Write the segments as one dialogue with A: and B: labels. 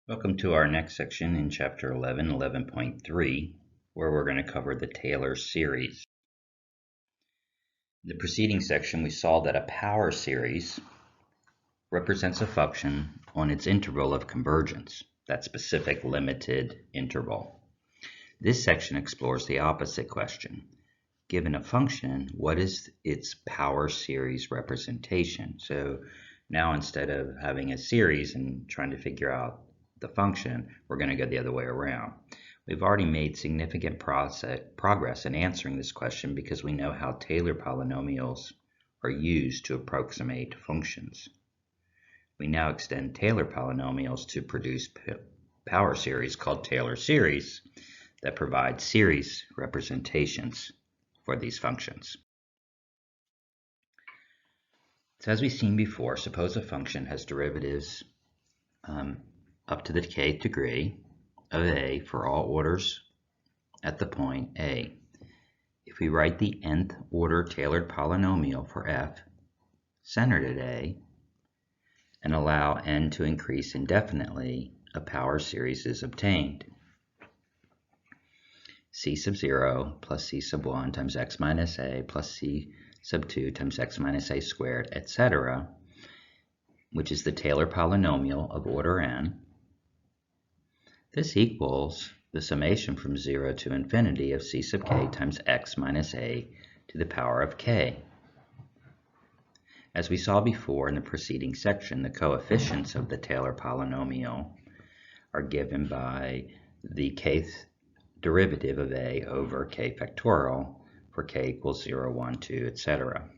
A: Welcome to our next section in Chapter 11, 11.3, where we're going to cover the Taylor series. In the preceding section, we saw that a power series represents a function on its interval of convergence, that specific limited interval. This section explores the opposite question. Given a function, what is its power series representation? So now instead of having a series and trying to figure out the function, we're going to go the other way around. We've already made significant progress in answering this question because we know how Taylor polynomials are used to approximate functions. We now extend Taylor polynomials to produce power series called Taylor series that provide series representations for these functions. So as we've seen before, suppose a function has derivatives up to the kth degree of a for all orders at the point a. If we write the nth order tailored polynomial for f centered at a and allow n to increase indefinitely, a power series is obtained. C sub 0 plus C sub 1 times x minus a plus C sub 2 times x minus a squared, etc., which is the Taylor polynomial of order n. This equals the summation from 0 to infinity of C sub k times x minus a to the power of k. As we saw before in the preceding section, the coefficients of the Taylor polynomial are given by the kth derivative of a over k factorial for k equals 0, 1, 2, etc.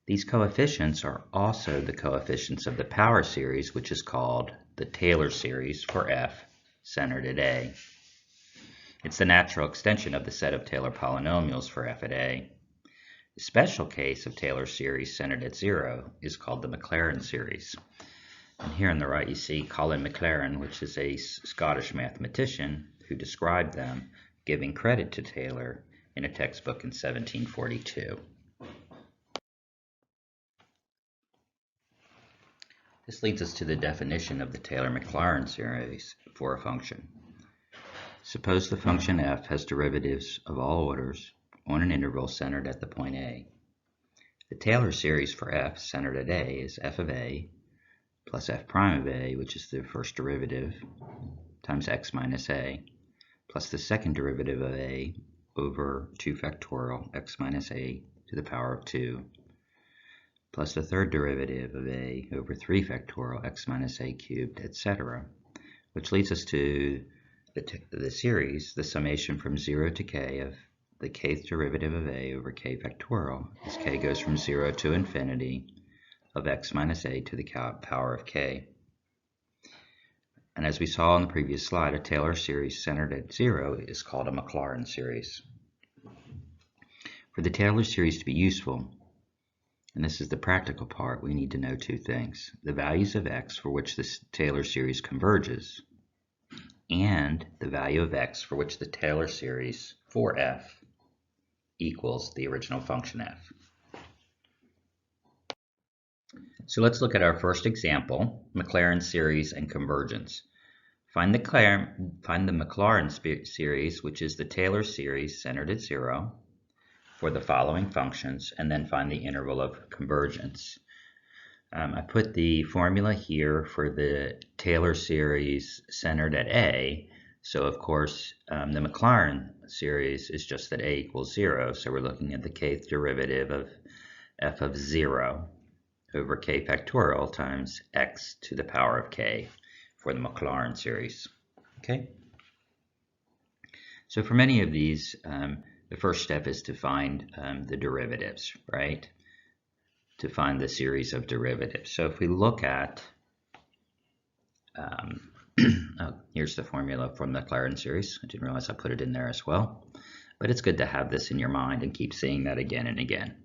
A: These coefficients are also the coefficients of the power series, which is called the Taylor series for f centered at a. It's the natural extension of the set of Taylor polynomials for f at a. The special case of Taylor series centered at 0 is called the Maclaurin series. And here on the right you see Colin Maclaurin, which is a Scottish mathematician who described them, giving credit to Taylor in a textbook in 1742. This leads us to the definition of the Taylor-Maclaurin series for a function. Suppose the function f has derivatives of all orders on an interval centered at the point a. The Taylor series for f centered at a is f of a plus f prime of a, which is the first derivative, times x minus a, plus the second derivative of a over 2 factorial x minus a to the power of 2, plus the third derivative of a over 3 factorial x minus a cubed, etc., which leads us to the series, the summation from 0 to k of the kth derivative of a over k factorial, as k goes from 0 to infinity, of x minus a to the power of k. And as we saw on the previous slide, a Taylor series centered at 0 is called a Maclaurin series. For the Taylor series to be useful, and this is the practical part, we need to know two things: the values of x for which this Taylor series converges, and the value of x for which the Taylor series for f equals the original function f. So let's look at our first example, Maclaurin series and convergence. Find the Maclaurin series, which is the Taylor series centered at 0, for the following functions, and then find the interval of convergence. I put the formula here for the Taylor series centered at a, so of course the Maclaurin series is just that a equals 0, so we're looking at the kth derivative of f of 0 over k factorial times x to the power of k for the Maclaurin series. Okay. So for many of these, the first step is to find the derivatives, right? To find the series of derivatives. So if we look at, here's the formula for the Maclaurin series. I didn't realize I put it in there as well, but it's good to have this in your mind and keep seeing that again and again.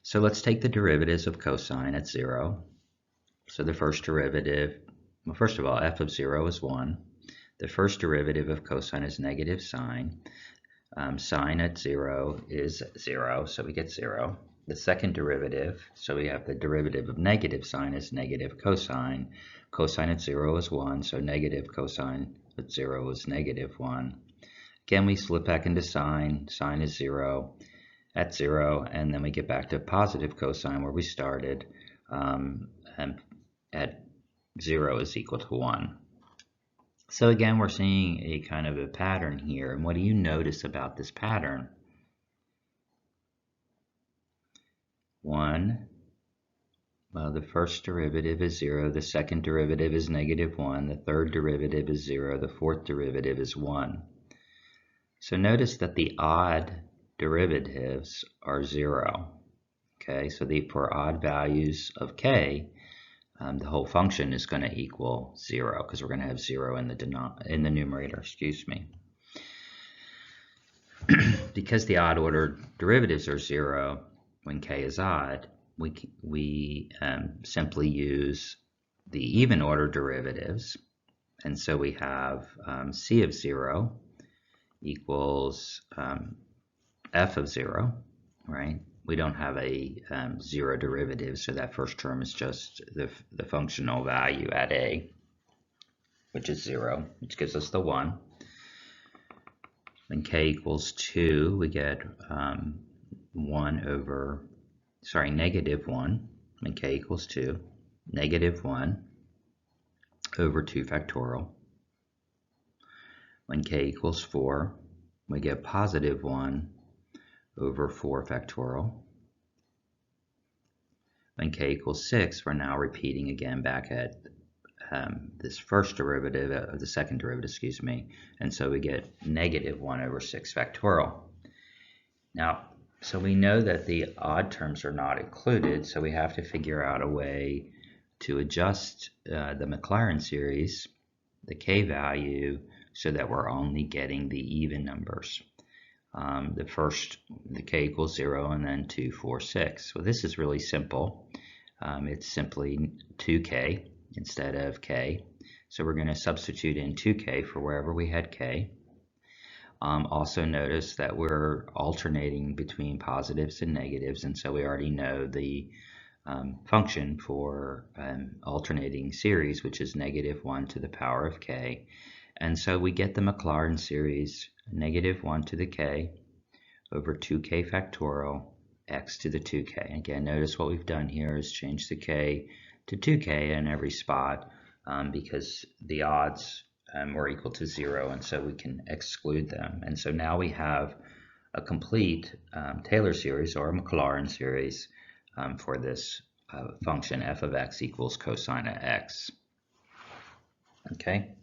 A: So let's take the derivatives of cosine at 0. So the first derivative, well, first of all, f of 0 is 1. The first derivative of cosine is negative sine. Sine at 0 is 0, so we get 0. The second derivative, so we have the derivative of negative sine is negative cosine. cosine at 0 is 1, so negative cosine at 0 is negative 1. Again, we slip back into sine. Sine is 0 at 0, and then we get back to positive cosine where we started, and at 0 is equal to 1. So again, we're seeing a kind of a pattern here. And what do you notice about this pattern? 1, well, the first derivative is 0, the second derivative is negative 1, the third derivative is 0, the fourth derivative is 1. So notice that the odd derivatives are 0. Okay, so for odd values of k, the whole function is going to equal 0 because we're going to have 0 in the numerator, excuse me. Because the odd order derivatives are 0 when k is odd, we simply use the even order derivatives, and so we have c of 0 equals f of 0, right? We don't have a 0 derivative, so that first term is just the functional value at a, which is 0, which gives us the 1. When k equals 2, we get negative 1, when k equals 2, negative 1 over 2 factorial. When k equals 4, we get positive 1 over 4 factorial. When k equals 6, we're now repeating again back at this first derivative, the second derivative, excuse me, and so we get negative 1 over 6 factorial. Now, so we know that the odd terms are not included, so we have to figure out a way to adjust the Maclaurin series, the k value, so that we're only getting the even numbers. The k equals 0 and then 2, 4, 6. So this is really simple. It's simply 2k instead of k. So we're going to substitute in 2k for wherever we had k. Also notice that we're alternating between positives and negatives, and so we already know the function for alternating series, which is negative 1 to the power of k. And so we get the Maclaurin series, negative 1 to the k over 2k factorial x to the 2k. Again, notice what we've done here is change the k to 2k in every spot because the odds were equal to 0, and so we can exclude them. And so now we have a complete Taylor series or a Maclaurin series for this function f of x equals cosine of x. Okay.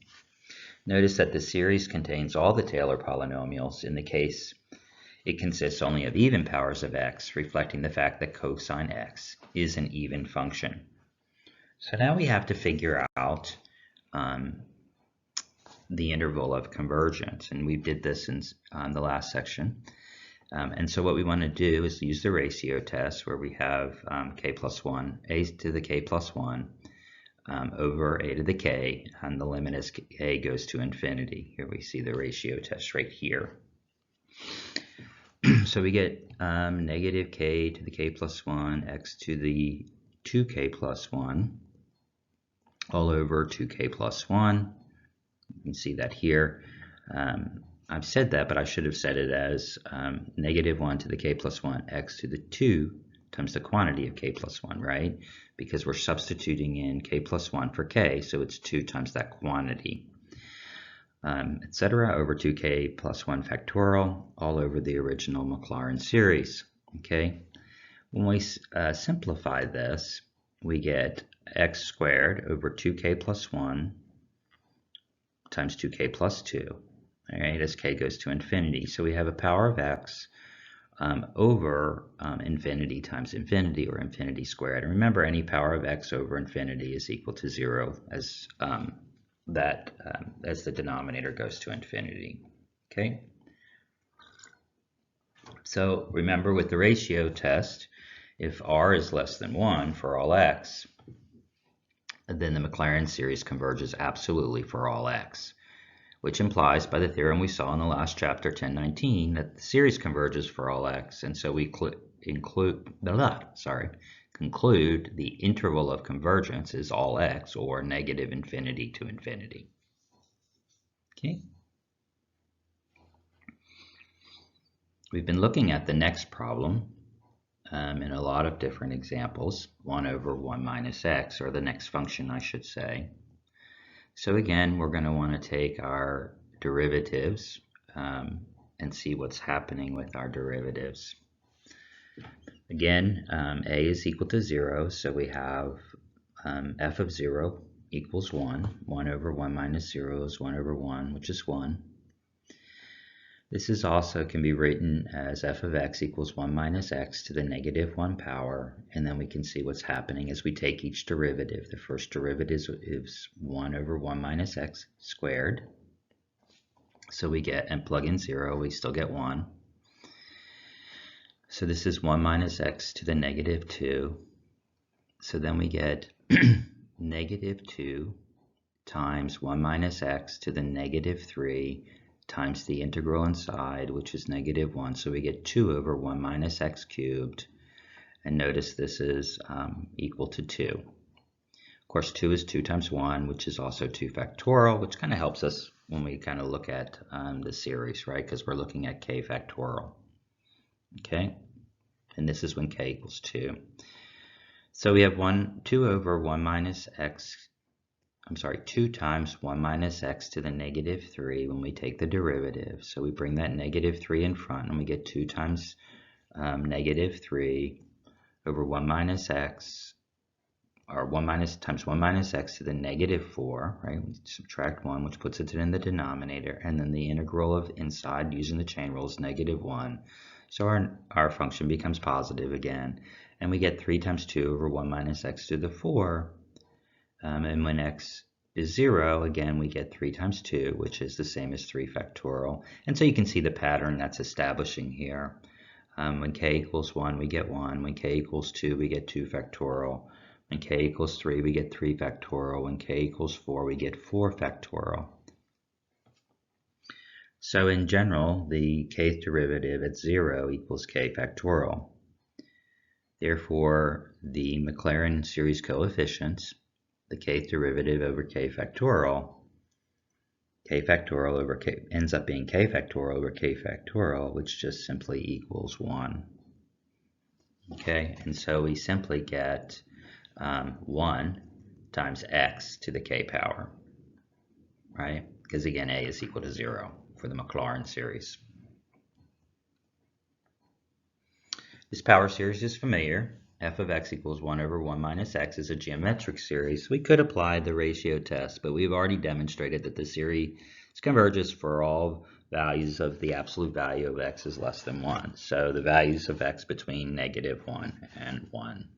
A: Notice that the series contains all the Taylor polynomials. In the case, it consists only of even powers of x, reflecting the fact that cosine x is an even function. So now we have to figure out the interval of convergence, and we did this in the last section. And so what we want to do is use the ratio test where we have k plus 1, a to the k plus 1, over a to the k, and the limit as k goes to infinity. Here we see the ratio test right here. So we get negative k to the k plus 1, x to the 2k plus 1, all over 2k plus 1. You can see that here. I've said that, but I should have said it as negative 1 to the k plus 1, x to the 2 times the quantity of k plus 1, right? Because we're substituting in k plus 1 for k, so it's 2 times that quantity, etc. over 2k plus 1 factorial, all over the original Maclaurin series, okay? When we simplify this, we get x squared over 2k plus 1 times 2k plus 2, all right, as k goes to infinity. So we have a power of x over infinity times infinity, or infinity squared. And remember, any power of x over infinity is equal to 0 as as the denominator goes to infinity. Okay. So remember, with the ratio test, if r is less than 1 for all x, then the Maclaurin series converges absolutely for all x, which implies, by the theorem we saw in the last chapter, 1019, that the series converges for all x, and so we conclude conclude the interval of convergence is all x, or negative infinity to infinity. Okay. We've been looking at the next problem in a lot of different examples, 1 over 1 minus x, or the next function I should say. So again, we're going to want to take our derivatives and see what's happening with our derivatives. Again, a is equal to 0, so we have f of 0 equals 1. 1 over 1 minus 0 is 1 over 1, which is 1. This is also can be written as f of x equals 1 minus x to the negative 1 power, and then we can see what's happening as we take each derivative. The first derivative is 1 over 1 minus x squared. So we get, and plug in 0, we still get 1. So this is 1 minus x to the negative 2. So then we get negative 2 times 1 minus x to the negative 3 times the integral inside, which is negative 1. So we get 2 over 1 minus x cubed. And notice this is equal to 2. Of course, 2 is 2 times 1, which is also 2 factorial, which kind of helps us when we kind of look at the series, right? Because we're looking at k factorial. Okay? And this is when k equals 2. So we have 2 over 1 minus x, 2 times 1 minus x to the negative 3 when we take the derivative. So we bring that negative 3 in front, and we get 2 times negative 3 over 1 minus x, or 1 minus times 1 minus x to the negative 4, right? We subtract 1, which puts it in the denominator, and then the integral of inside using the chain rule is negative 1. So our function becomes positive again, and we get 3 times 2 over 1 minus x to the 4. And when x is 0, again, we get 3 times 2, which is the same as 3 factorial. And so you can see the pattern that's establishing here. When k equals 1, we get 1. When k equals 2, we get 2 factorial. When k equals 3, we get 3 factorial. When k equals 4, we get 4 factorial. So in general, the kth derivative at 0 equals k factorial. Therefore, the Maclaurin series coefficients, the kth derivative over k factorial over k ends up being k factorial over k factorial, which just simply equals 1. Okay, and so we simply get 1 times x to the k power, right? Because again, a is equal to 0 for the Maclaurin series. This power series is familiar. F of x equals 1 over 1 minus x is a geometric series. We could apply the ratio test, but we've already demonstrated that the series converges for all values of the absolute value of x is less than 1. So the values of x between negative 1 and 1.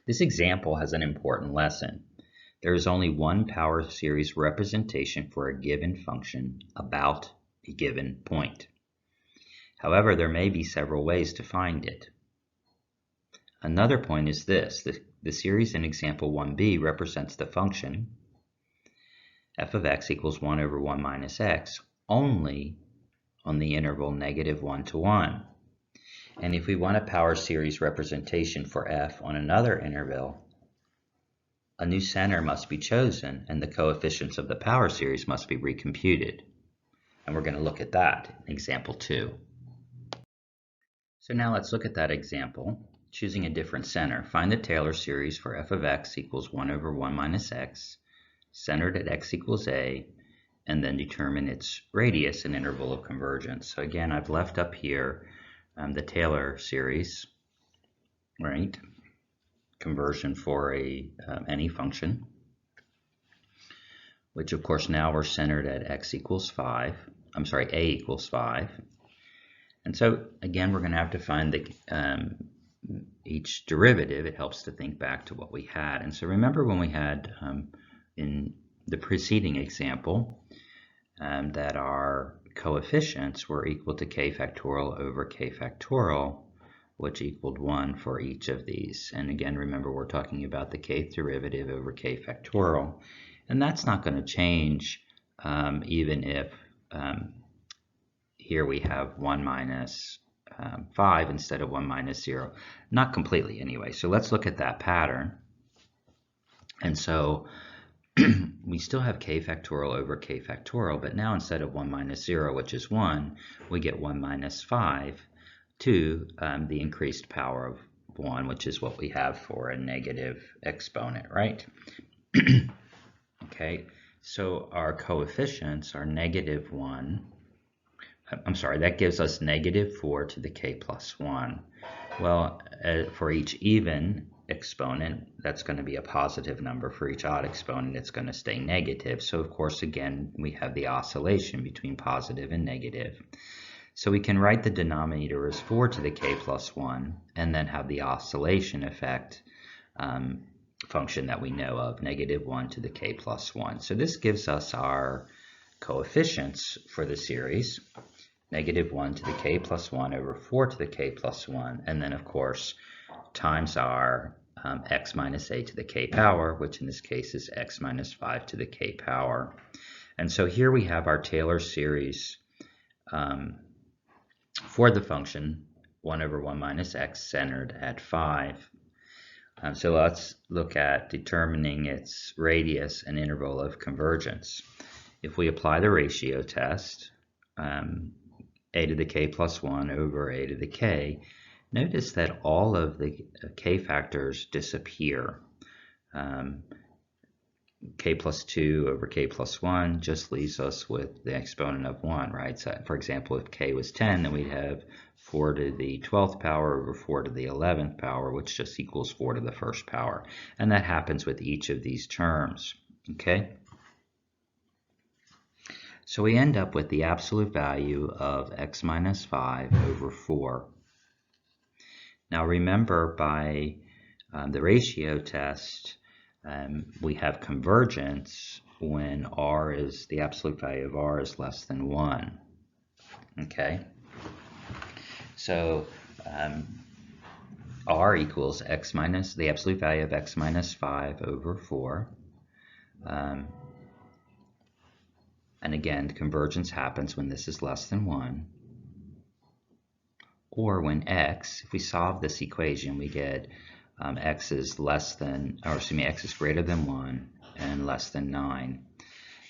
A: This example has an important lesson. There is only one power series representation for a given function about a given point. However, there may be several ways to find it. Another point is this. The series in example 1b represents the function f of x equals 1 over 1 minus x only on the interval negative 1 to 1. And if we want a power series representation for f on another interval, a new center must be chosen and the coefficients of the power series must be recomputed. And we're going to look at that in example 2. So now let's look at that example. Choosing a different center, find the Taylor series for f of x equals 1 over 1 minus x, centered at x equals a, and then determine its radius and interval of convergence. So again, I've left up here the Taylor series, right? Conversion for any function, which of course now we're centered at x equals 5. A equals 5. And so again, we're going to have to find each derivative. It helps to think back to what we had. And so remember when we had in the preceding example that our coefficients were equal to k factorial over k factorial, which equaled 1 for each of these. And again, remember we're talking about the kth derivative over k factorial. And that's not going to change even if here we have 1 minus 5 instead of 1 minus 0. Not completely anyway. So let's look at that pattern. And so we still have k factorial over k factorial, but now instead of 1 minus 0, which is 1, we get 1 minus 5 to the increased power of 1, which is what we have for a negative exponent, right? Okay, so our coefficients are negative 1. I'm sorry, that gives us negative 4 to the k plus 1. Well, for each even exponent, that's going to be a positive number. For each odd exponent, it's going to stay negative. So, of course, again, we have the oscillation between positive and negative. So we can write the denominator as 4 to the k plus 1, and then have the oscillation effect function that we know of, negative 1 to the k plus 1. So this gives us our coefficients for the series, negative 1 to the k plus 1 over 4 to the k plus 1, and then, of course, times our x minus a to the k power, which in this case is x minus 5 to the k power. And so here we have our Taylor series for the function 1 over 1 minus x centered at 5. So let's look at determining its radius and interval of convergence. If we apply the ratio test, a to the k plus 1 over a to the k, notice that all of the k factors disappear. K plus 2 over k plus 1 just leaves us with the exponent of 1, right? So, for example, if k was 10, then we'd have 4 to the 12th power over 4 to the 11th power, which just equals 4 to the first power. And that happens with each of these terms, okay? So we end up with the absolute value of x minus 5 over 4. Now remember, by the ratio test, we have convergence when r is, the absolute value of r is less than 1, okay? So r equals x minus, the absolute value of x minus 5 over 4. And again, convergence happens when this is less than 1. Or when x, if we solve this equation, we get x is less than, or excuse me, x is greater than 1 and less than 9.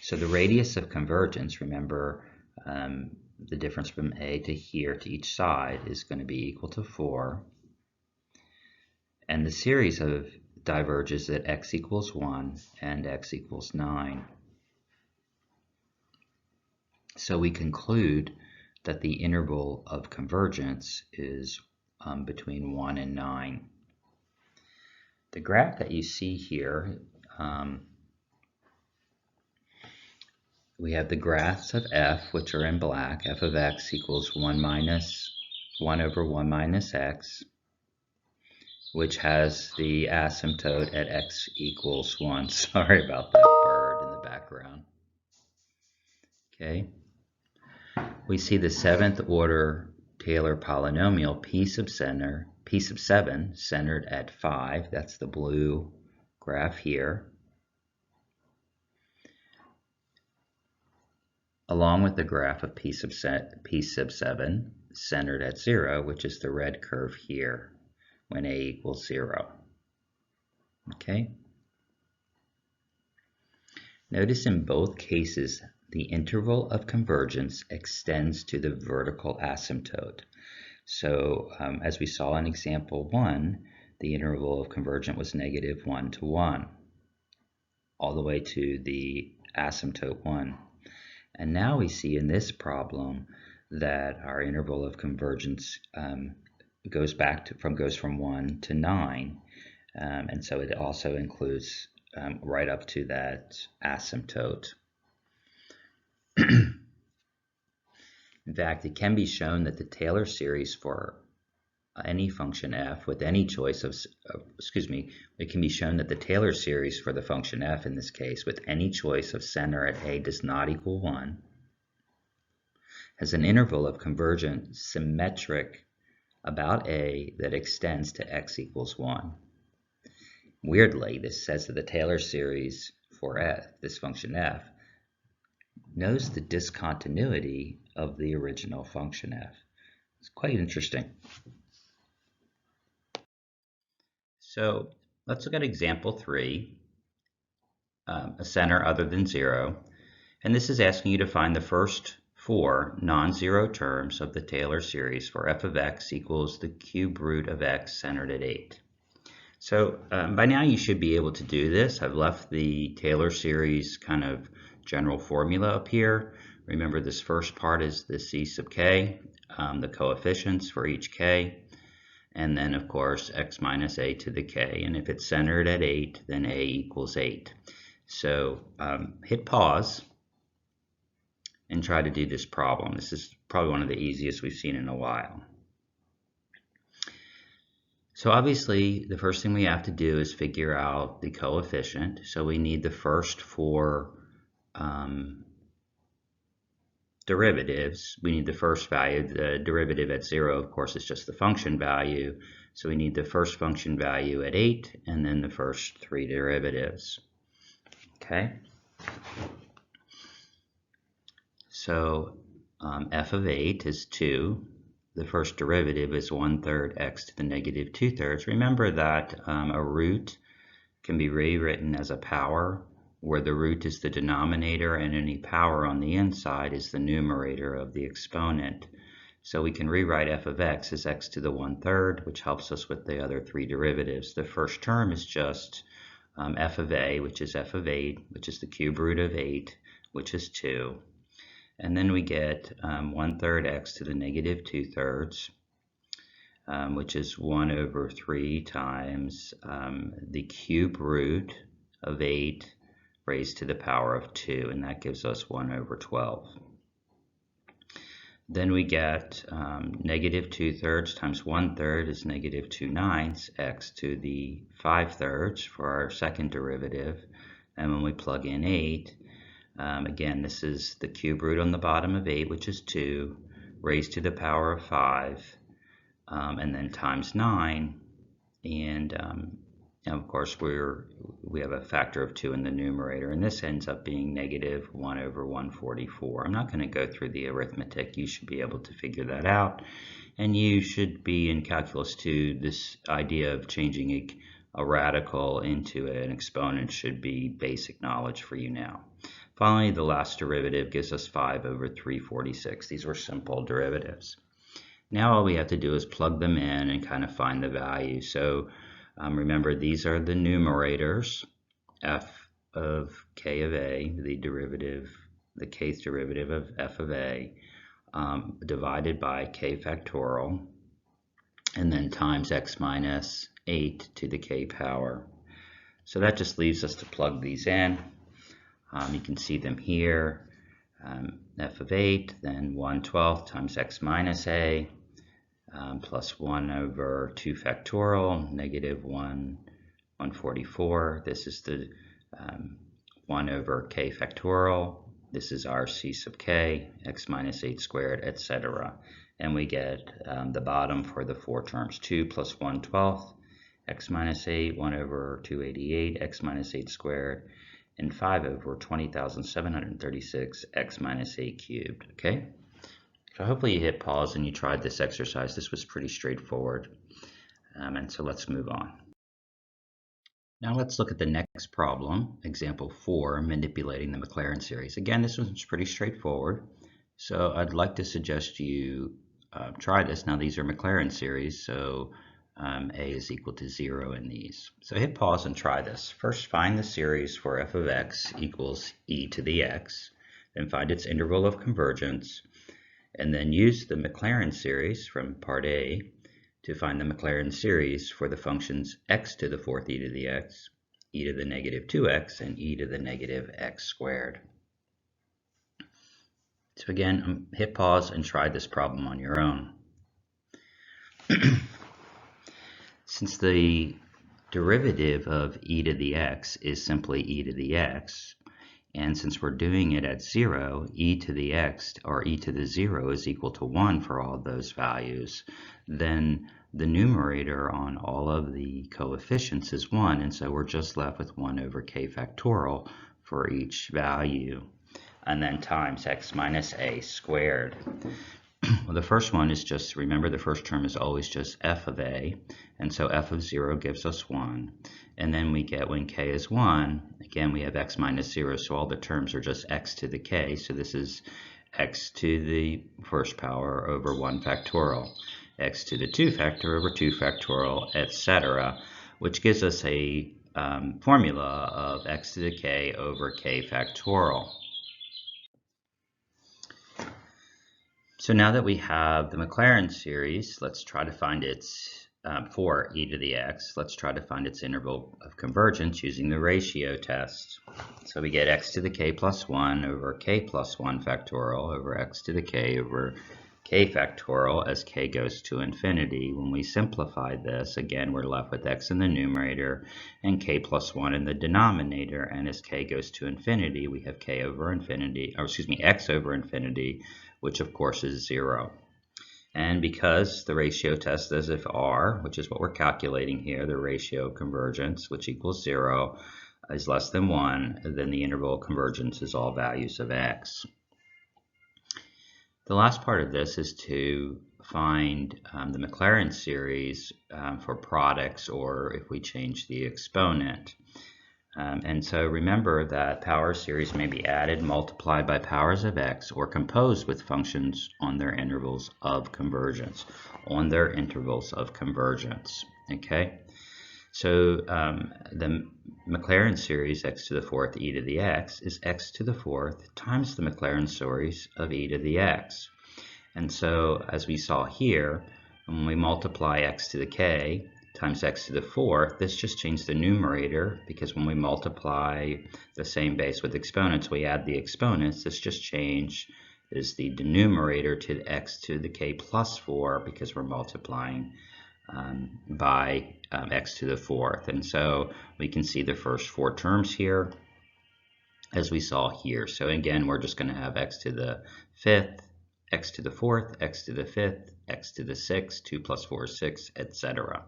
A: So the radius of convergence, remember, the difference from a to here to each side is going to be equal to 4. And the series of diverges at x equals 1 and x equals 9. So we conclude that the interval of convergence is between 1 and 9. The graph that you see here, we have the graphs of f, which are in black. F of x equals 1 over 1 minus x, which has the asymptote at x equals 1. Sorry about that bird in the background. Okay. We see the 7th order Taylor polynomial p sub 7 centered at 5. That's the blue graph here. Along with the graph of p sub 7 centered at 0, which is the red curve here when a equals 0. Okay. Notice in both cases the interval of convergence extends to the vertical asymptote. So as we saw in example 1, the interval of convergence was negative 1 to 1, all the way to the asymptote 1. And now we see in this problem that our interval of convergence goes from 1 to 9, and so it also includes right up to that asymptote. In fact, it can be shown that the Taylor series for any function f with any choice of, it can be shown that the Taylor series for the function f in this case with any choice of center at a does not equal 1 has an interval of convergence symmetric about a that extends to x equals 1. Weirdly, this says that the Taylor series for f, this function f, knows the discontinuity of the original function f. It's quite interesting. So let's look at example 3, a center other than 0. And this is asking you to find the first 4 non-zero terms of the Taylor series for f of x equals the cube root of x centered at 8. So by now you should be able to do this. I've left the Taylor series kind of general formula up here. Remember, this first part is the c sub k, the coefficients for each k, and then of course x minus a to the k. And if it's centered at 8, then a equals 8. So hit pause and try to do this problem. This is probably one of the easiest we've seen in a while. So obviously, the first thing we have to do is figure out the coefficient. So we need the first 4 derivatives. We need the first value. The derivative at 0, of course, is just the function value. So we need the first function value at 8, and then the first 3 derivatives. Okay? So f of 8 is 2. The first derivative is 1/3 x to the negative 2/3. Remember that a root can be rewritten as a power, where the root is the denominator and any power on the inside is the numerator of the exponent. So we can rewrite f of x as x to the 1/3, which helps us with the other 3 derivatives. The first term is just f of a, which is f of 8, which is the cube root of 8, which is 2. And then we get 1/3 x to the negative 2/3, which is 1/3 times the cube root of 8 raised to the power of 2, and that gives us 1/12. Then we get negative 2/3 times 1/3 is negative 2/9 x to the 5/3 for our second derivative. And when we plug in 8, again, this is the cube root on the bottom of 8, which is 2, raised to the power of 5, and then times 9. And of course, we have a factor of 2 in the numerator, and this ends up being negative 1/144. I'm not going to go through the arithmetic. You should be able to figure that out. And you should be in Calculus 2, this idea of changing a radical into an exponent should be basic knowledge for you now. Finally, the last derivative gives us 5/346. These were simple derivatives. Now all we have to do is plug them in and kind of find the value. So remember, these are the numerators, f of k of a, the derivative, the kth derivative of f of a, divided by k factorial, and then times x minus 8 to the k power. So that just leaves us to plug these in. You can see them here, f of 8, then 1/12 times x minus a, plus 1/2 factorial, negative 1/144. This is the 1/k factorial. This is our c sub k, x minus 8 squared, etc. And we get the bottom for the 4 terms, 2 plus 1/12, x minus 8, 1/288, x minus 8 squared, and 5/20,736 x minus 8 cubed. Okay? So hopefully you hit pause and you tried this exercise. This was pretty straightforward. And so let's move on. Now let's look at the next problem, example 4, manipulating the Maclaurin series. Again, this one's pretty straightforward. So I'd like to suggest you try this. Now these are Maclaurin series, so a is equal to 0 in these. So hit pause and try this. First, find the series for f of x equals e to the x, then find its interval of convergence, and then use the Maclaurin series from part A to find the Maclaurin series for the functions x to the 4th e to the x, e to the negative 2x, and e to the negative x squared. So again, hit pause and try this problem on your own. Since the derivative of e to the x is simply e to the x, and since we're doing it at 0, e to the x, or e to the 0, is equal to 1 for all those values, then the numerator on all of the coefficients is 1, and so we're just left with 1/k factorial for each value, and then times x minus a squared. Well, the first one is just, remember the first term is always just f of a, and so f of 0 gives us 1. And then we get when k is 1, again we have x minus 0, so all the terms are just x to the k, so this is x to the first power over 1 factorial, x to the 2 factor over 2 factorial, etc., which gives us a formula of x to the k over k factorial. So now that we have the Maclaurin series, let's try to find its, for e to the x, let's try to find its interval of convergence using the ratio test. So we get x to the k plus 1 over k plus 1 factorial over x to the k over k factorial as k goes to infinity. When we simplify this, again, we're left with x in the numerator and k plus 1 in the denominator, and as k goes to infinity, we have k over infinity, or excuse me, x over infinity, which of course is 0. And because the ratio test says if r, which is what we're calculating here, the ratio of convergence, which equals 0, is less than 1, then the interval of convergence is all values of x. The last part of this is to find the Maclaurin series for products, or if we change the exponent. And so remember that power series may be added, multiplied by powers of x, or composed with functions on their intervals of convergence. Okay? So the Maclaurin series x to the fourth e to the x is x to the fourth times the Maclaurin series of e to the x. And so as we saw here, when we multiply x to the k times x to the fourth, this just changed the numerator, because when we multiply the same base with exponents, we add the exponents. This just changes the denominator to x to the k plus 4, because we're multiplying by x to the fourth. And so we can see the first 4 terms here as we saw here. So again, we're just going to have x to the fifth, x to the fourth, x to the fifth, x to the sixth, 2 plus 4 is 6, etc.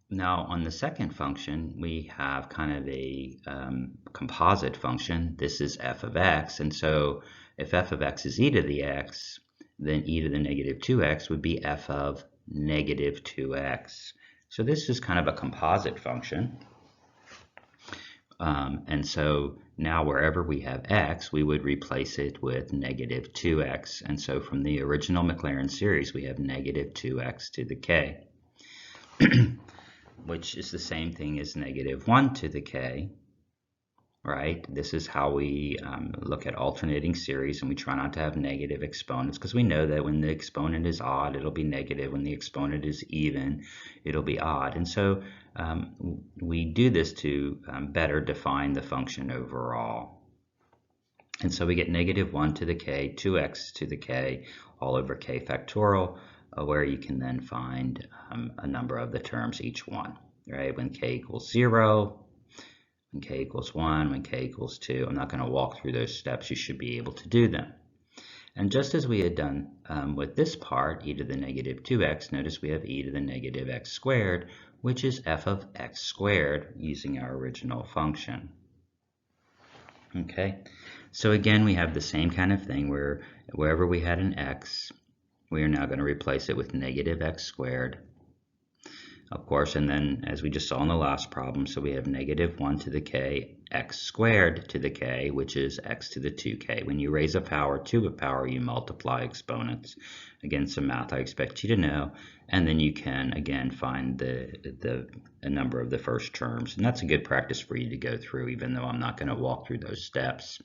A: Now on the second function, we have kind of a composite function. This is f of x, and so if f of x is e to the x, then e to the negative 2x would be f of negative 2x. So this is kind of a composite function. And so now wherever we have x, we would replace it with negative 2x. And so from the original Maclaurin series, we have negative 2x to the k, which is the same thing as negative 1 to the k, right? This is how we look at alternating series, and we try not to have negative exponents, because we know that when the exponent is odd, it'll be negative. When the exponent is even, it'll be odd. And so we do this to better define the function overall. And so we get negative 1 to the k, 2x to the k, all over k factorial, where you can then find a number of the terms, each one, right? When k equals 0, when k equals 1, when k equals 2. I'm not going to walk through those steps. You should be able to do them. And just as we had done with this part, e to the negative 2x, notice we have e to the negative x squared, which is f of x squared using our original function. Okay, so again, we have the same kind of thing where wherever we had an x, we are now going to replace it with negative x squared, of course, and then as we just saw in the last problem, so we have negative 1 to the k, x squared to the k, which is x to the 2k. When you raise a power to a power, you multiply exponents. Again, some math I expect you to know, and then you can again find a number of the first terms, and that's a good practice for you to go through, even though I'm not going to walk through those steps.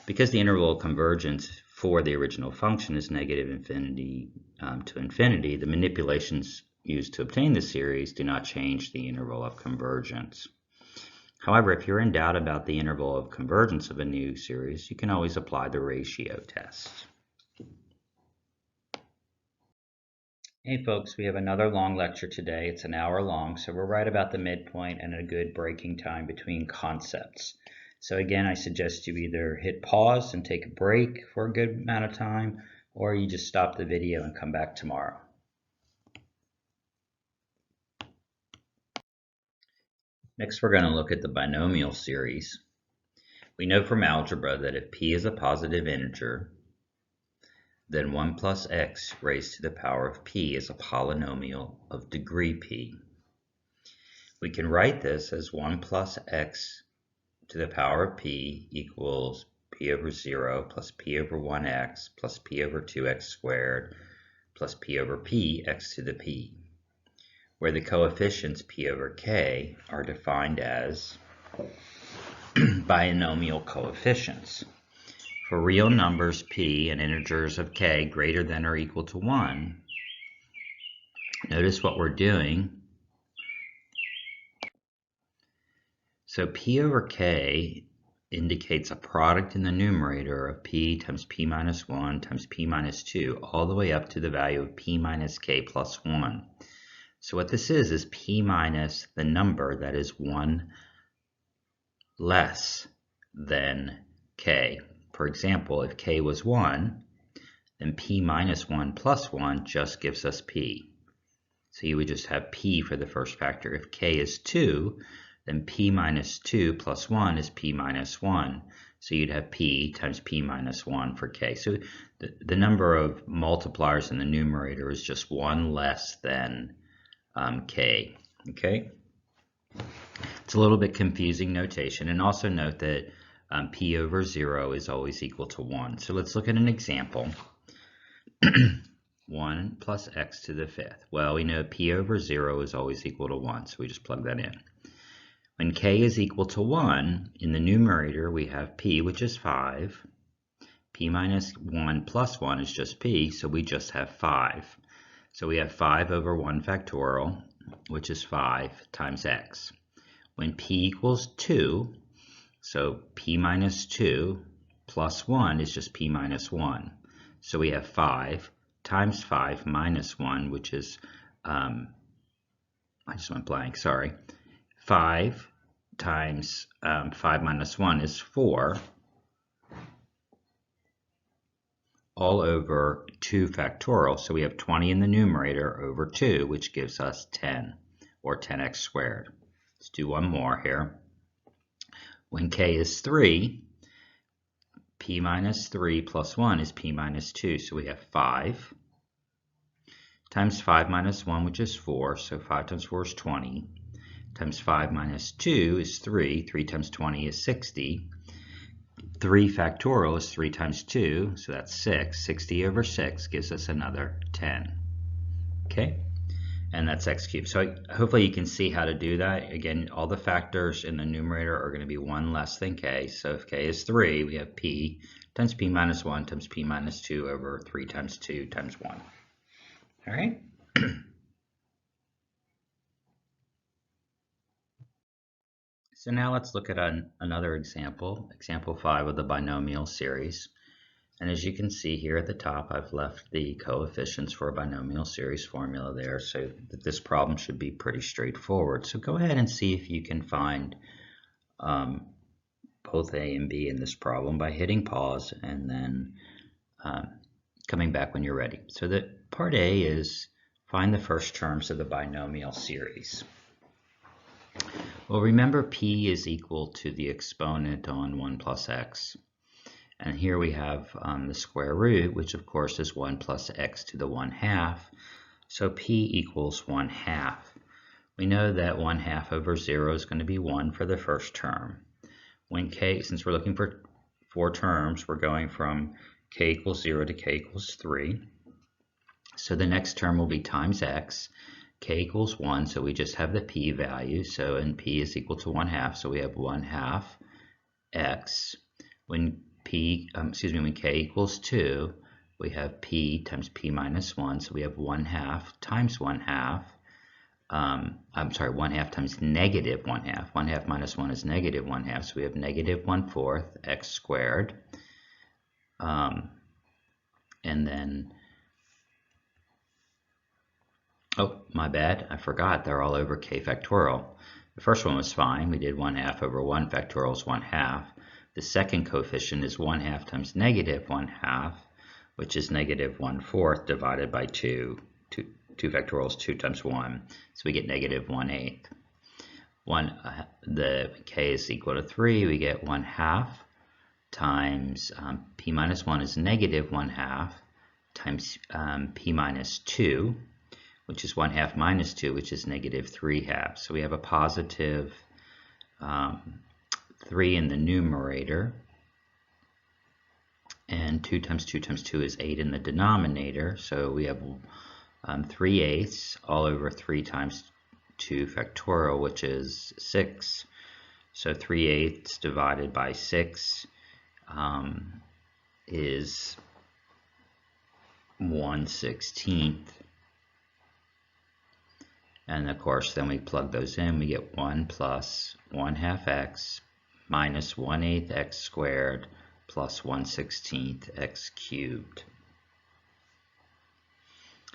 A: Because the interval of convergence for the original function is negative infinity to infinity, the manipulations used to obtain the series do not change the interval of convergence. However, if you're in doubt about the interval of convergence of a new series, you can always apply the ratio test. Hey folks, we have another long lecture today. It's an hour long, so we're right about the midpoint and a good breaking time between concepts. So again, I suggest you either hit pause and take a break for a good amount of time, or you just stop the video and come back tomorrow. Next, we're going to look at the binomial series. We know from algebra that if p is a positive integer, then 1 plus x raised to the power of p is a polynomial of degree p. We can write this as 1 plus x to the power of p equals p over 0 plus p over 1x plus p over 2x squared plus p over p x to the p, where the coefficients p over k are defined as binomial coefficients. For real numbers p and integers of k greater than or equal to 1, notice what we're doing. So p over k indicates a product in the numerator of p times p minus 1 times p minus 2 all the way up to the value of p minus k plus 1. So what this is p minus the number that is 1 less than k. For example, if k was 1, then p minus 1 plus 1 just gives us p. So you would just have p for the first factor. If k is 2, then p minus 2 plus 1 is p minus 1. So you'd have p times p minus 1 for k. So the number of multipliers in the numerator is just 1 less than k. Okay? It's a little bit confusing notation. And also note that p over 0 is always equal to 1. So let's look at an example. 1 plus x to the 5th. Well, we know p over 0 is always equal to 1, so we just plug that in. When k is equal to 1, in the numerator we have p, which is 5. P minus 1 plus 1 is just p, so we just have 5. So we have 5 over 1 factorial, which is 5 times x. When p equals 2, so p minus 2 plus 1 is just p minus 1. So we have 5 times 5 minus 1, which is, I just went blank, sorry. 5 times 5 minus 1 is 4, all over 2 factorial. So we have 20 in the numerator over 2, which gives us 10, or 10x squared. Let's do one more here. When k is 3, p minus 3 plus 1 is p minus 2. So we have 5 times 5 minus 1, which is 4. So 5 times 4 is 20. Times 5 minus 2 is 3. 3 times 20 is 60. 3 factorial is 3 times 2, so that's 6. 60 over 6 gives us another 10. Okay? And that's x cubed. So hopefully you can see how to do that. Again, all the factors in the numerator are going to be 1 less than k. So if k is 3, we have p times p minus 1 times p minus 2 over 3 times 2 times 1. All right? So now let's look at another example, example 5 of the binomial series. And as you can see here at the top, I've left the coefficients for a binomial series formula there, so that this problem should be pretty straightforward. So go ahead and see if you can find both A and B in this problem by hitting pause and then coming back when you're ready. So the part A is find the first terms of the binomial series. Well, remember p is equal to the exponent on 1 plus x. And here we have the square root, which of course is 1 plus x to the 1/2. So p equals 1/2. We know that 1/2 over 0 is going to be 1 for the first term. When k, since we're looking for 4 terms, we're going from k equals 0 to k equals 3. So the next term will be times x. K equals 1, so we just have the p value. So and p is equal to 1/2, so we have 1/2 x. When when k equals 2, we have p times p minus 1, so we have 1/2 times 1/2. 1/2 times negative 1/2. 1/2 minus 1 is negative 1/2, so we have negative 1/4 x squared. And then, oh, my bad, I forgot, they're all over k factorial. The first one was fine, we did 1/2 over 1 factorial is 1/2. The second coefficient is 1/2 times negative 1/2, which is negative 1/4 divided by 2. 2 factorial is 2 times 1, so we get negative 1/8. The k is equal to 3, we get 1/2 times p minus 1 is negative 1/2 times p minus 2, which is 1/2 minus 2, which is negative 3/2. So we have a positive 3 in the numerator, and 2 times 2 times 2 is 8 in the denominator. So we have 3/8 all over 3 times 2 factorial, which is 6. So 3/8 divided by 6 is 1/16. And of course, then we plug those in, we get 1 plus 1/2 x minus 1/8 x squared plus 1/16 x cubed.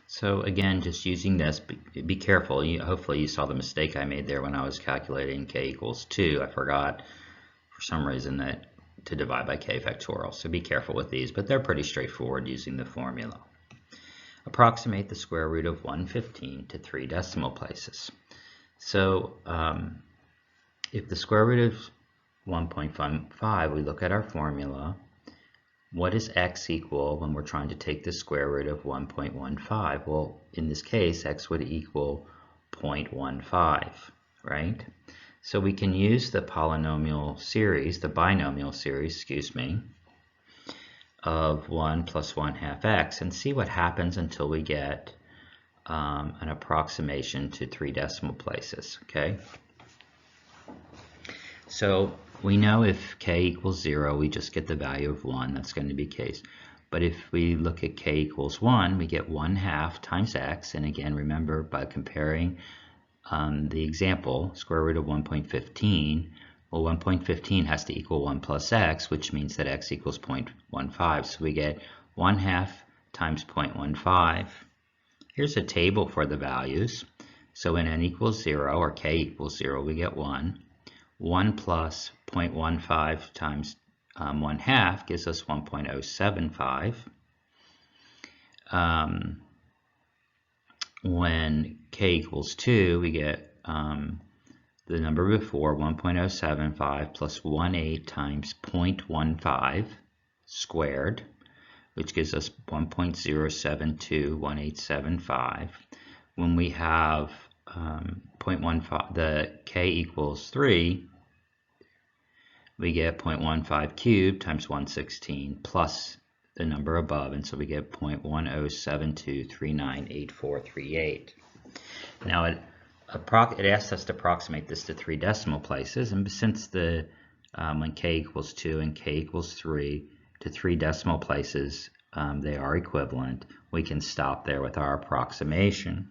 A: So again, just using this, be careful. Hopefully you saw the mistake I made there when I was calculating k equals 2. I forgot for some reason that to divide by k factorial. So be careful with these, but they're pretty straightforward using the formula. Approximate the square root of 115 to 3 decimal places. So if the square root of 1.5, we look at our formula. What is x equal when we're trying to take the square root of 1.15? Well, in this case, x would equal 0.15, right? So we can use the binomial series, of 1 plus 1/2 x and see what happens until we get an approximation to 3 decimal places, okay? So we know if k equals 0, we just get the value of 1. That's going to be case. But if we look at k equals 1, we get 1/2 times x. And again, remember, by comparing the example, square root of 1.15, well, 1.15 has to equal 1 plus x, which means that x equals 0.15. So we get 1/2 times 0.15. Here's a table for the values. So when n equals 0, or k equals 0, we get 1. 1 plus 0.15 times 1/2 gives us 1.075. When k equals 2, we get the number before, 1.075 plus 1/8 times 0.15 squared, which gives us 1.0721875. When we have 0.15, the k equals 3, we get 0.15 cubed times 1/16 plus the number above, and so we get 0.1072398438. Now it asks us to approximate this to 3 decimal places, and since the when k equals 2 and k equals 3 to 3 decimal places, they are equivalent, we can stop there with our approximation.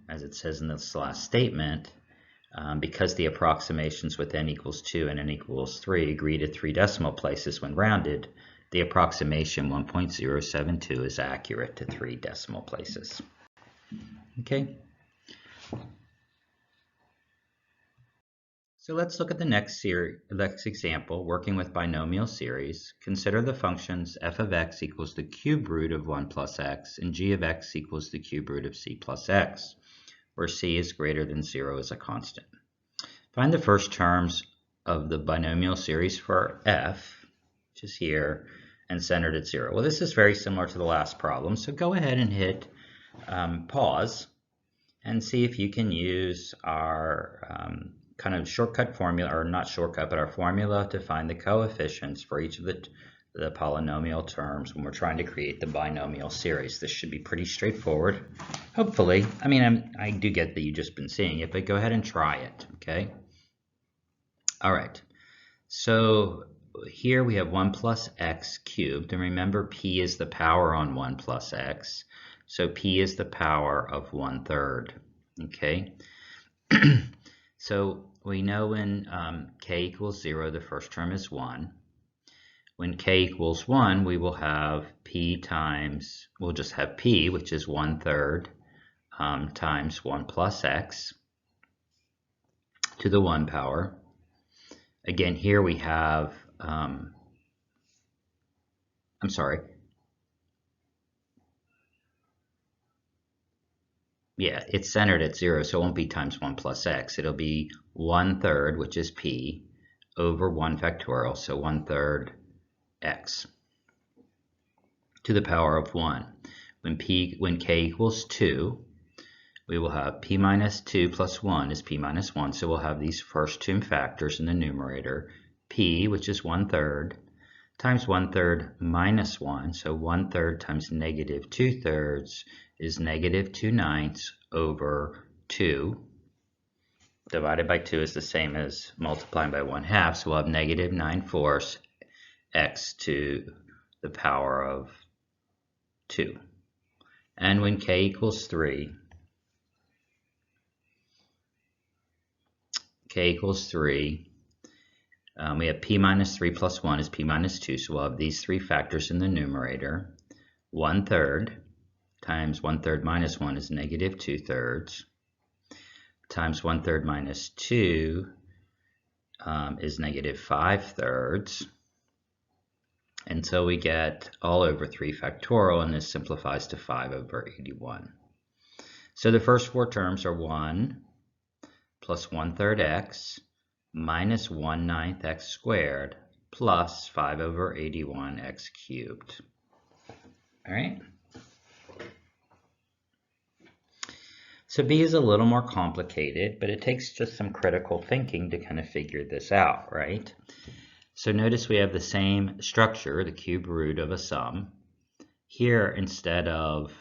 A: As it says in this last statement, because the approximations with n equals 2 and n equals 3 agree to 3 decimal places when rounded, the approximation 1.072 is accurate to 3 decimal places. Okay. So let's look at the next example, working with binomial series. Consider the functions f of x equals the cube root of 1 plus x and g of x equals the cube root of c plus x, where c is greater than 0 as a constant. Find the first terms of the binomial series for f, which is here, and centered at 0. Well, this is very similar to the last problem, so go ahead and hit pause and see if you can use our kind of shortcut formula, or not shortcut, but our formula to find the coefficients for each of the polynomial terms when we're trying to create the binomial series. This should be pretty straightforward, hopefully. I mean, I do get that you've just been seeing it, but go ahead and try it, okay? All right, so here we have 1 plus x cubed, and remember p is the power on 1 plus x, so p is the power of 1/3, okay? So we know when k equals 0, the first term is 1. When k equals 1, we will have p times, we'll just have p, which is 1/3 times 1 plus x to the 1 power. Again, here we have, it's centered at 0, so it won't be times 1 plus x. It'll be 1/3, which is p, over 1 factorial, so 1/3 x to the power of 1. When k equals 2, we will have p minus 2 plus 1 is p minus 1, so we'll have these first two factors in the numerator. P, which is 1/3, times 1/3 minus 1, so 1/3 times negative 2/3 is negative 2/9 over 2. Divided by 2 is the same as multiplying by 1/2, so we'll have negative 9/4 x to the power of 2. And when k equals 3, we have p minus 3 plus 1 is p minus 2, so we'll have these three factors in the numerator. 1/3 times 1/3 minus 1 is negative 2/3, times 1/3 minus 2 is negative 5/3. And so we get all over 3 factorial, and this simplifies to 5 over 81. So the first four terms are 1 plus 1/3 x minus 1/9 x squared plus 5 over 81 x cubed. All right. So B is a little more complicated, but it takes just some critical thinking to kind of figure this out, right? So notice we have the same structure, the cube root of a sum. Here, instead of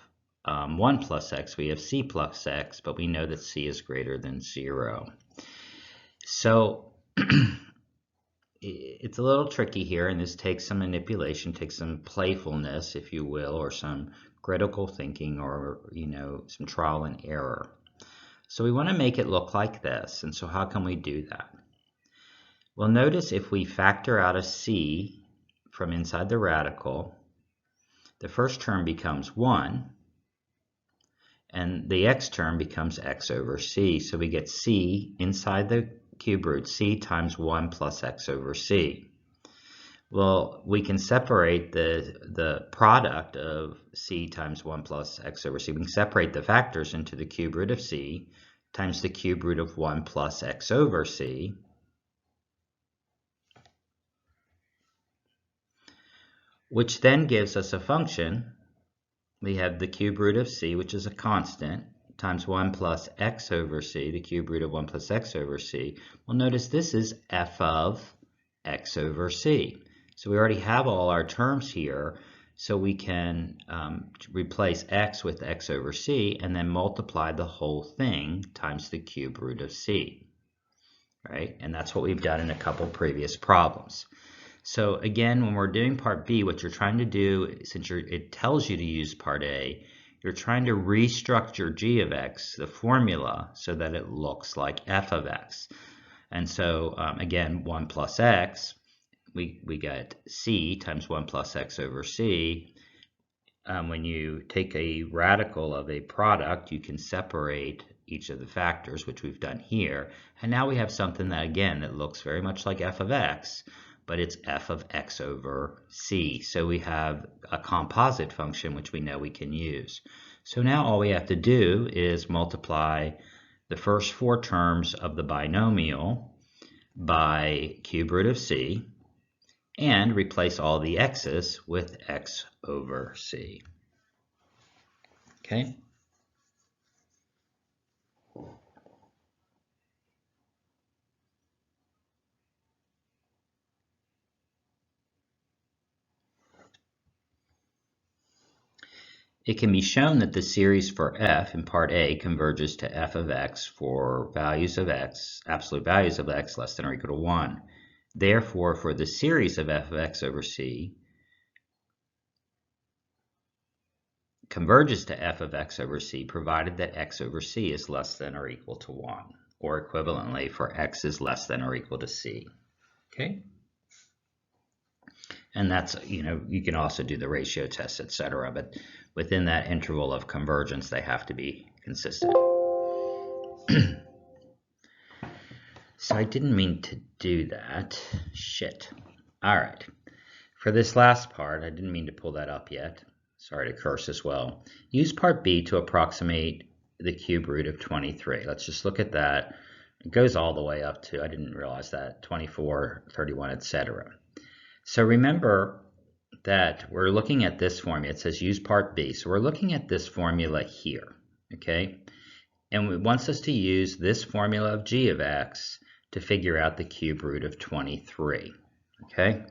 A: 1 plus x, we have c plus x, but we know that c is greater than 0. So it's a little tricky here, and this takes some manipulation, takes some playfulness, if you will, or some critical thinking, or some trial and error. So we want to make it look like this, and so how can we do that? Well, notice if we factor out a c from inside the radical, the first term becomes 1, and the x term becomes x over c. So we get c inside the cube root, c times 1 plus x over c. Well, we can separate the product of c times 1 plus x over c. We can separate the factors into the cube root of c times the cube root of 1 plus x over c. Which then gives us a function. We have the cube root of c, which is a constant, times 1 plus x over c, the cube root of 1 plus x over c. Well, notice this is f of x over c. So we already have all our terms here, so we can replace x with x over c and then multiply the whole thing times the cube root of c, right? And that's what we've done in a couple previous problems. So again, when we're doing part B, what you're trying to do, since it tells you to use part A, you're trying to restructure g of x, the formula, so that it looks like f of x. And so again, 1 plus x, we get c times 1 plus x over c. When you take a radical of a product, you can separate each of the factors, which we've done here. And now we have something that, again, that looks very much like f of x, but it's f of x over c. So we have a composite function which we know we can use. So now all we have to do is multiply the first four terms of the binomial by cube root of c and replace all the x's with x over c. Okay? It can be shown that the series for f in part A converges to f of x for values of x, absolute values of x less than or equal to 1. Therefore, for the series of f of x over c converges to f of x over c provided that x over c is less than or equal to 1, or equivalently for x is less than or equal to c. Okay? And that's, you can also do the ratio test, etc., but within that interval of convergence, they have to be consistent. So I didn't mean to do that. Shit. All right. For this last part, I didn't mean to pull that up yet. Sorry to curse as well. Use part B to approximate the cube root of 23. Let's just look at that It goes all the way up to, I didn't realize that, 24, 31, etc. So remember that we're looking at this formula. It says use part B. So we're looking at this formula here, okay? And it wants us to use this formula of g of x to figure out the cube root of 23, okay?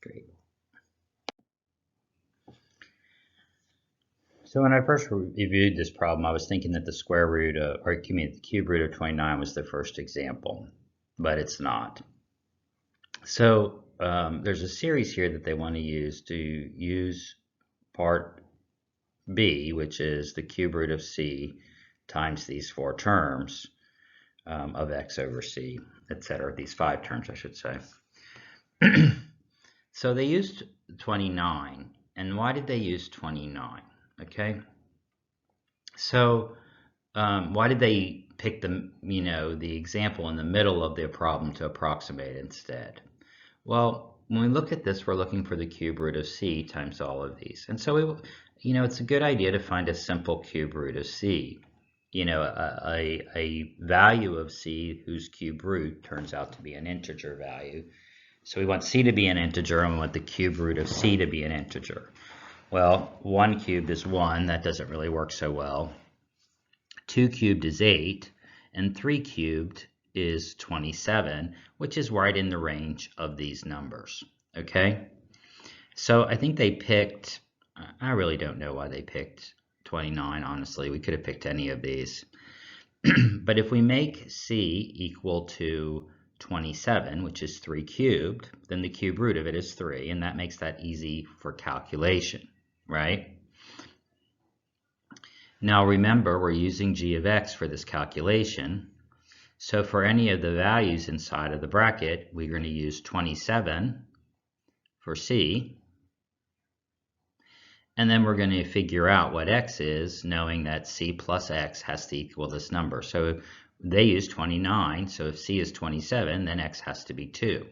A: Great. So when I first reviewed this problem, I was thinking that the square root of, or excuse me, the cube root of 29 was the first example, but it's not. So there's a series here that they want to use part B, which is the cube root of c times these four terms of x over c, etc. These five terms, I should say. So they used 29. And why did they use 29? Okay. So why did they pick the example in the middle of their problem to approximate instead? Well, when we look at this, we're looking for the cube root of c times all of these. And so, it's a good idea to find a simple cube root of c. A value of c whose cube root turns out to be an integer value. So we want c to be an integer, and we want the cube root of c to be an integer. Well, 1 cubed is 1. That doesn't really work so well. 2 cubed is 8, and 3 cubed is 27, which is right in the range of these numbers, okay? So I think they picked, I really don't know why they picked 29, honestly. We could have picked any of these. But if we make c equal to 27, which is 3 cubed, then the cube root of it is 3, and that makes that easy for calculation, right? Now remember, we're using g of x for this calculation. So for any of the values inside of the bracket, we're going to use 27 for c. And then we're going to figure out what x is, knowing that c plus x has to equal this number. So they use 29, so if c is 27, then x has to be 2.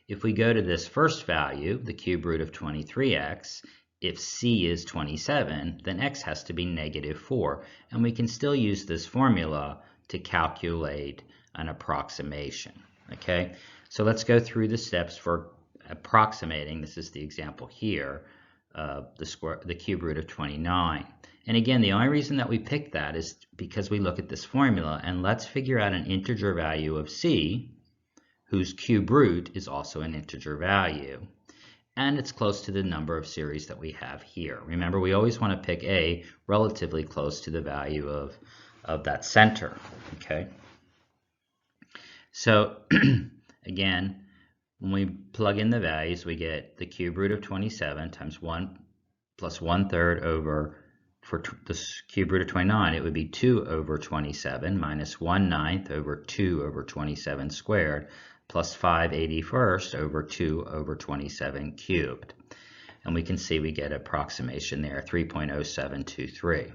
A: If we go to this first value, the cube root of 23x, if c is 27, then x has to be negative 4. And we can still use this formula to calculate an approximation, okay? So let's go through the steps for approximating. This is the example here, the cube root of 29. And again, the only reason that we picked that is because we look at this formula, and let's figure out an integer value of c, whose cube root is also an integer value. And it's close to the number of series that we have here. Remember, we always want to pick a relatively close to the value of that center, okay? So again, when we plug in the values, we get the cube root of 27 times 1 plus 1/3 over, for the cube root of 29, it would be 2 over 27 minus 1/9 over 2 over 27 squared plus 5/81 over 2 over 27 cubed. And we can see we get an approximation there, 3.0723.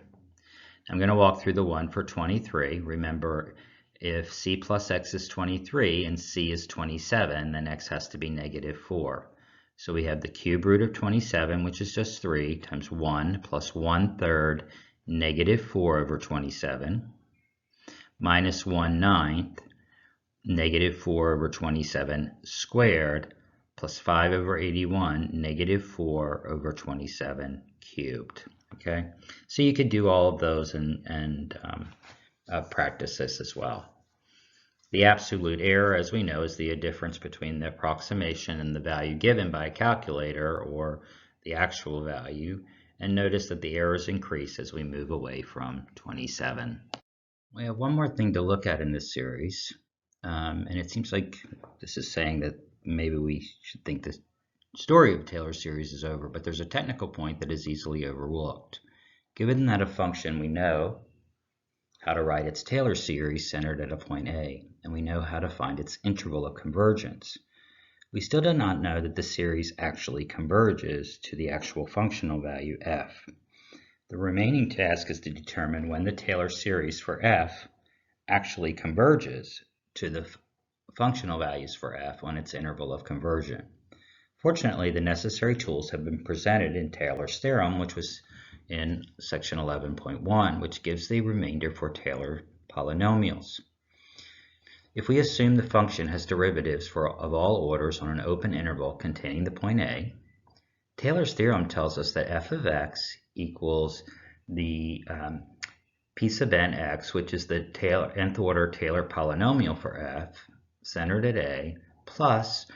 A: I'm going to walk through the one for 23. Remember, if c plus x is 23 and c is 27, then x has to be negative 4. So we have the cube root of 27, which is just 3, times 1 plus 1/3 negative 4 over 27, minus 1/9 negative 4 over 27 squared, plus 5 over 81 negative 4 over 27 cubed. Okay, so you could do all of those and practice this as well. The absolute error, as we know, is the difference between the approximation and the value given by a calculator, or the actual value. And notice that the errors increase as we move away from 27. We have one more thing to look at in this series, and it seems like this is saying that maybe we should think the story of Taylor series is over, but there's a technical point that is easily overlooked. Given that a function, we know how to write its Taylor series centered at a point A, and we know how to find its interval of convergence. We still do not know that the series actually converges to the actual functional value f. The remaining task is to determine when the Taylor series for f actually converges to the functional values for f on its interval of conversion. Fortunately, the necessary tools have been presented in Taylor's theorem, which was in section 11.1, which gives the remainder for Taylor polynomials. If we assume the function has derivatives of all orders on an open interval containing the point A, Taylor's theorem tells us that f of x equals the p sub nx, which is the nth order Taylor polynomial for f, centered at A, plus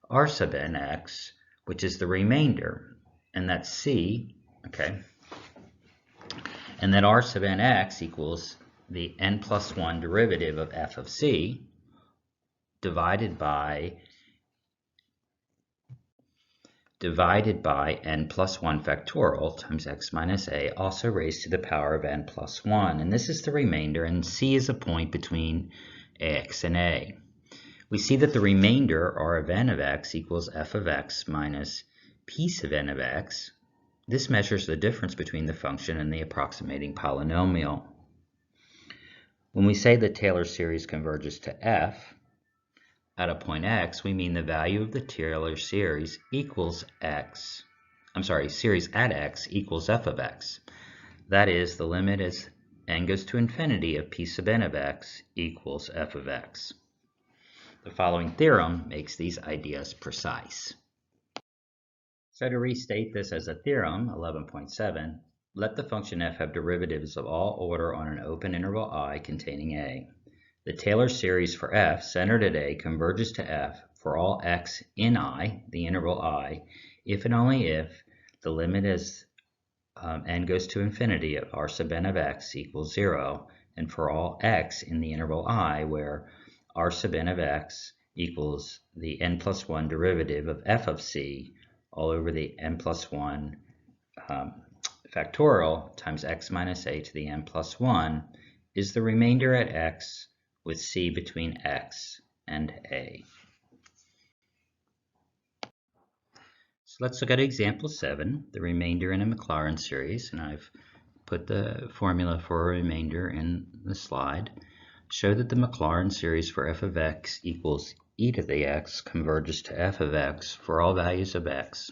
A: r sub nx, which is the remainder, and that's c, okay? And that r sub nx equals the n plus 1 derivative of f of c divided by n plus 1 factorial times x minus a, also raised to the power of n plus 1. And this is the remainder, and c is a point between x and a. We see that the remainder, r of n of x, equals f of x minus p sub n of x. This measures the difference between the function and the approximating polynomial. When we say that Taylor series converges to f at a point x, we mean the value of the Taylor series equals x. Series at x equals f of x. That is, the limit as n goes to infinity of p sub n of x equals f of x. The following theorem makes these ideas precise. So to restate this as a theorem, 11.7, let the function f have derivatives of all order on an open interval I containing a. The Taylor series for f centered at a converges to f for all x in I, the interval I, if and only if the limit as n goes to infinity of r sub n of x equals 0, and for all x in the interval I, where r sub n of x equals the n plus 1 derivative of f of c all over the n plus 1 factorial times x minus a to the n plus 1 is the remainder at x with c between x and a. So let's look at example 7, the remainder in a Maclaurin series, and I've put the formula for a remainder in the slide. Show that the Maclaurin series for f of x equals e to the x converges to f of x for all values of x.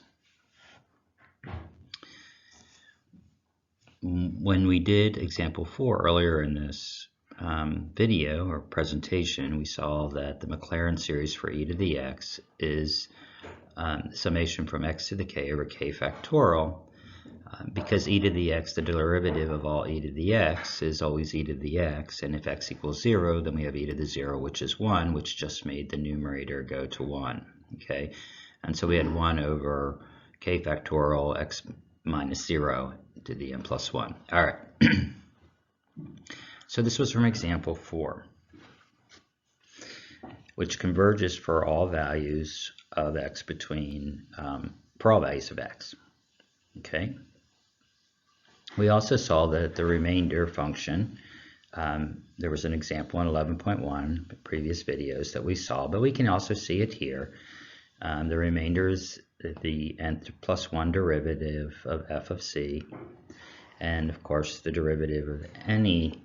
A: When we did example 4 earlier in this video or presentation, we saw that the Maclaurin series for e to the x is summation from x to the k over k factorial. Because e to the x, the derivative of all e to the x, is always e to the x, and if x equals 0, then we have e to the 0, which is 1, which just made the numerator go to 1, okay? And so we had 1 over k factorial x minus 0 to the n plus 1. All right. So this was from example 4, which converges for all values of x between, for all values of x, okay? We also saw that the remainder function, there was an example in 11.1, previous videos that we saw, but we can also see it here. The remainder is the n plus 1 derivative of f of c, and of course the derivative of any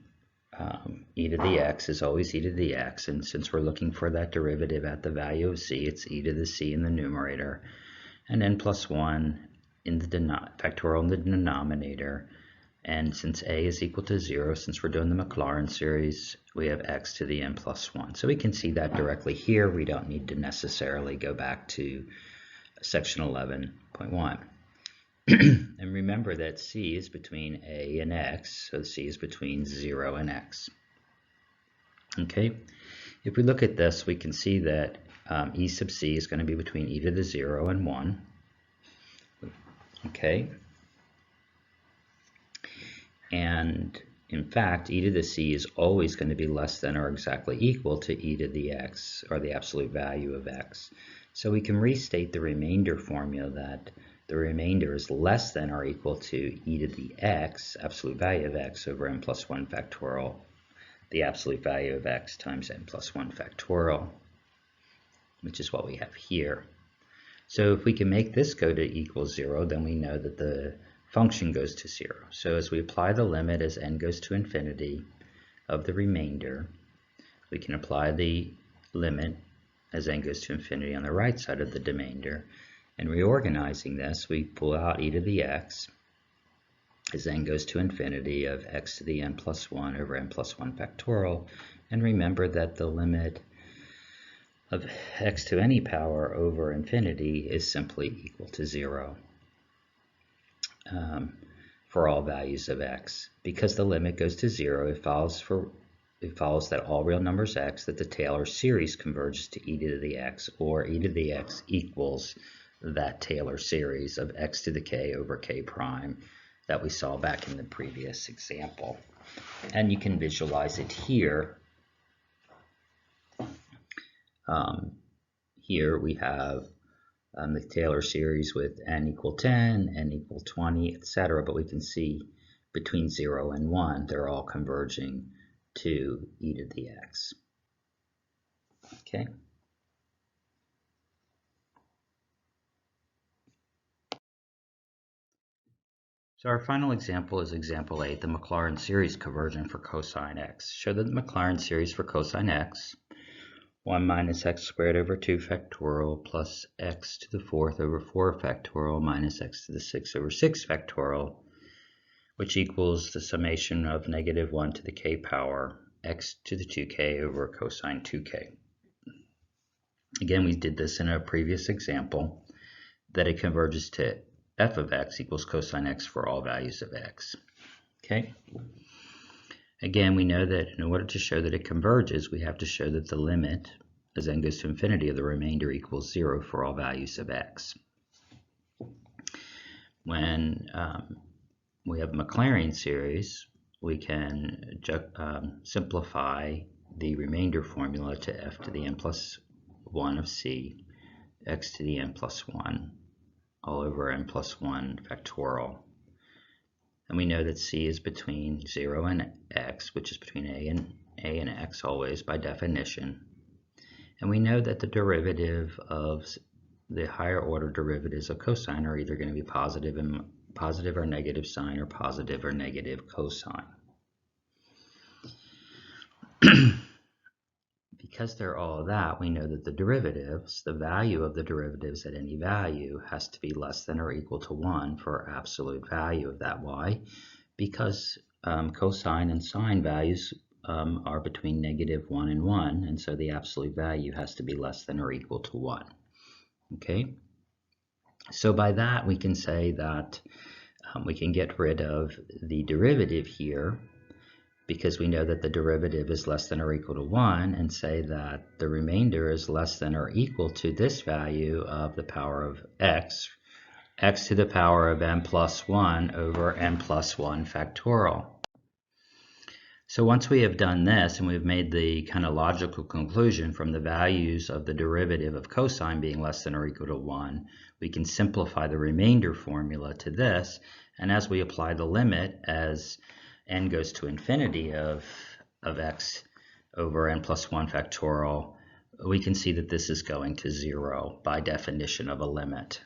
A: e to the x is always e to the x, and since we're looking for that derivative at the value of c, it's e to the c in the numerator, and n plus 1 in the factorial in the denominator. And since a is equal to 0, since we're doing the Maclaurin series, we have x to the n plus 1. So we can see that directly here. We don't need to necessarily go back to section 11.1. And remember that c is between a and x, so c is between 0 and x. Okay, if we look at this, we can see that e sub c is going to be between e to the 0 and 1. Okay. And in fact, e to the c is always going to be less than or exactly equal to e to the x, or the absolute value of x. So we can restate the remainder formula that the remainder is less than or equal to e to the x, absolute value of x, over n plus 1 factorial, the absolute value of x times n plus 1 factorial, which is what we have here. So if we can make this go to equal 0, then we know that the function goes to 0. So as we apply the limit as n goes to infinity of the remainder, we can apply the limit as n goes to infinity on the right side of the remainder. And reorganizing this, we pull out e to the x as n goes to infinity of x to the n plus 1 over n plus 1 factorial. And remember that the limit of x to any power over infinity is simply equal to 0 for all values of x. Because the limit goes to 0, it follows that all real numbers x, that the Taylor series converges to e to the x, or e to the x equals that Taylor series of x to the k over k prime that we saw back in the previous example. And you can visualize it here. Here we have the Taylor series with n equal 10, n equal 20, etc. But we can see between 0 and 1, they're all converging to e to the x. Okay. So our final example is example 8, the Maclaurin series conversion for cosine x. Show that the Maclaurin series for cosine x, 1 minus x squared over 2 factorial plus x to the 4th over 4 factorial minus x to the 6th over 6 factorial, which equals the summation of negative 1 to the k power x to the 2k over cosine 2k. Again, we did this in a previous example, that it converges to f of x equals cosine x for all values of x. Okay. Again, we know that in order to show that it converges, we have to show that the limit as n goes to infinity of the remainder equals 0 for all values of x. When we have Maclaurin series, we can simplify the remainder formula to f to the n plus 1 of c, x to the n plus 1, all over n plus 1 factorial. And we know that c is between 0 and x, which is between a and x always by definition. And we know that the derivative of the higher order derivatives of cosine are either going to be positive or negative sine, or positive or negative cosine. Because they're all of that, we know that the derivatives, the value of the derivatives at any value, has to be less than or equal to 1 for absolute value of that y, because cosine and sine values are between negative 1 and 1, and so the absolute value has to be less than or equal to 1. Okay? So by that, we can say that we can get rid of the derivative here, because we know that the derivative is less than or equal to 1, and say that the remainder is less than or equal to this value of the power of x, x to the power of n plus 1 over n plus 1 factorial. So once we have done this, and we've made the kind of logical conclusion from the values of the derivative of cosine being less than or equal to 1, we can simplify the remainder formula to this, and as we apply the limit as n goes to infinity of x over n plus 1 factorial, we can see that this is going to 0 by definition of a limit.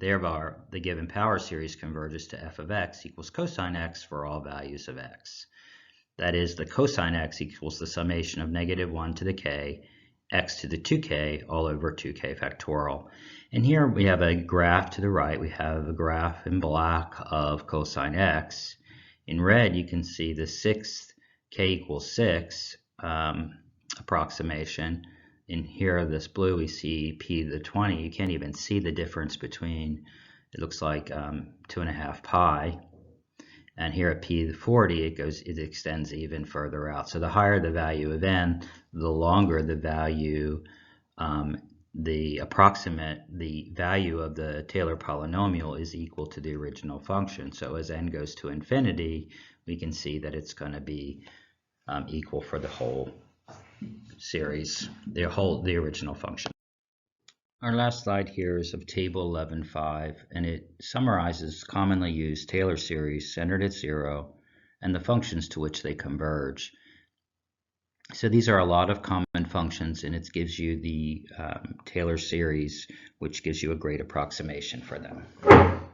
A: Therefore, the given power series converges to f of x equals cosine x for all values of x. That is, the cosine x equals the summation of negative 1 to the k, x to the 2k, all over 2k factorial. And here we have a graph to the right. We have a graph in black of cosine x. In red, you can see the 6th k equals 6 approximation. In here, this blue, we see p to the 20. You can't even see the difference between, it looks like 2.5 pi. And here at p to the 40, it extends even further out. So the higher the value of n, the longer the value, the value of the Taylor polynomial is equal to the original function. So as n goes to infinity, we can see that it's going to be equal for the whole series, the original function. Our last slide here is of table 11.5, and it summarizes commonly used Taylor series centered at 0 and the functions to which they converge. So these are a lot of common functions, and it gives you the Taylor series, which gives you a great approximation for them.